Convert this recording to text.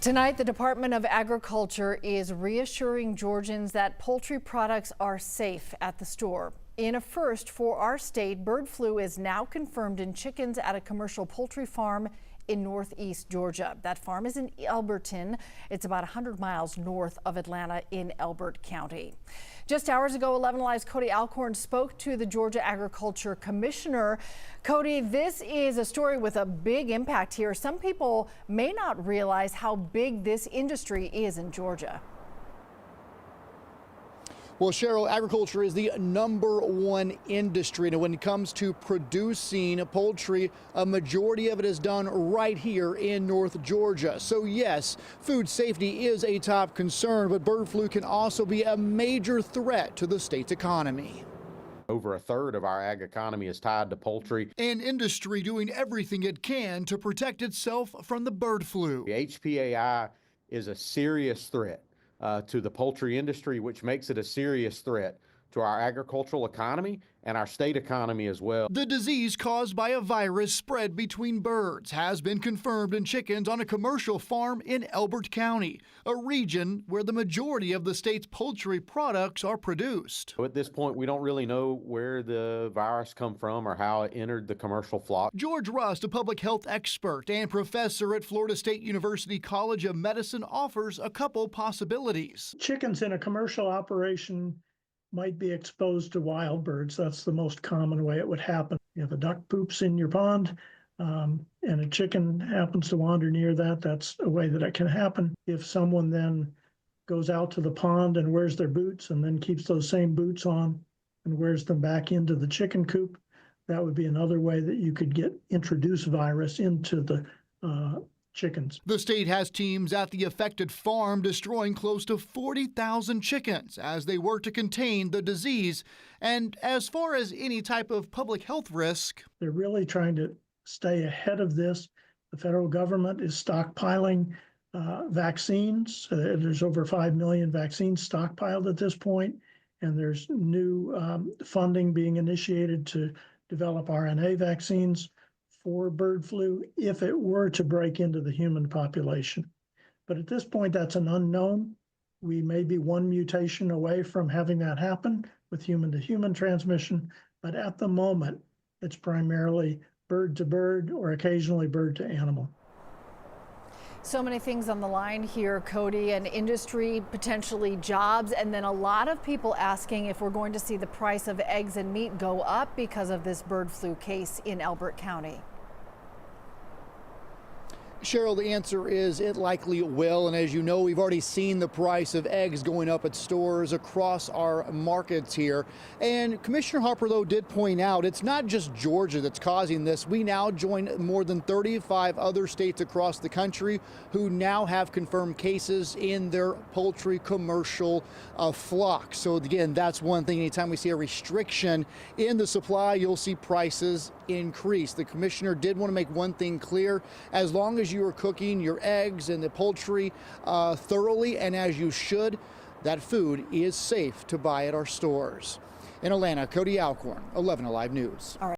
Tonight, the Department of Agriculture is reassuring Georgians that poultry products are safe at the store. In a first for our state, bird flu is now confirmed in chickens at a commercial poultry farm in northeast Georgia. That farm is in Elberton. It's about 100 miles north of Atlanta in Elbert County. Just hours ago, 11 Alive's Cody Alcorn spoke to the Georgia Agriculture Commissioner. Cody, this is a story with a big impact here. Some people may not realize how big this industry is in Georgia. Well, Cheryl, agriculture is the #1 industry. And when it comes to producing poultry, a majority of it is done right here in North Georgia. So yes, food safety is a top concern, but bird flu can also be a major threat to the state's economy. Over a third of our ag economy is tied to poultry. An industry doing everything it can to protect itself from the bird flu. The HPAI is a serious threat to the poultry industry, which makes it a serious threat to our agricultural economy and our state economy as well. The disease caused by a virus spread between birds has been confirmed in chickens on a commercial farm in Elbert County, a region where the majority of the state's poultry products are produced. At this point, we don't really know where the virus come from or how it entered the commercial flock. George Rust, a public health expert and professor at Florida State University College of Medicine, offers a couple possibilities. Chickens in a commercial operation might be exposed to wild birds. That's the most common way it would happen. If a duck poops in your pond and a chicken happens to wander near that, that's a way that it can happen. If someone then goes out to the pond and wears their boots and then keeps those same boots on and wears them back into the chicken coop, that would be another way that you could introduce virus into the chickens. The state has teams at the affected farm destroying close to 40,000 chickens as they work to contain the disease. And as far as any type of public health risk, they're really trying to stay ahead of this. The federal government is stockpiling vaccines. There's over 5 million vaccines stockpiled at this point, and there's new funding being initiated to develop RNA vaccines for bird flu if it were to break into the human population. But at this point, that's an unknown. We may be one mutation away from having that happen with human-to-human transmission, but at the moment, it's primarily bird-to-bird or occasionally bird-to-animal. So many things on the line here, Cody, and industry, potentially jobs, and then a lot of people asking if we're going to see the price of eggs and meat go up because of this bird flu case in Elbert County. Cheryl, the answer is it likely will. And as you know, we've already seen the price of eggs going up at stores across our markets here. And Commissioner Harper, though, did point out it's not just Georgia that's causing this. We now join more than 35 other states across the country who now have confirmed cases in their poultry commercial flock. So again, that's one thing. Anytime we see a restriction in the supply, you'll see prices increase. The commissioner did want to make one thing clear: as long as you are cooking your eggs and the poultry thoroughly and as you should, that food is safe to buy at our stores. In Atlanta, Cody Alcorn, 11 Alive News. All right.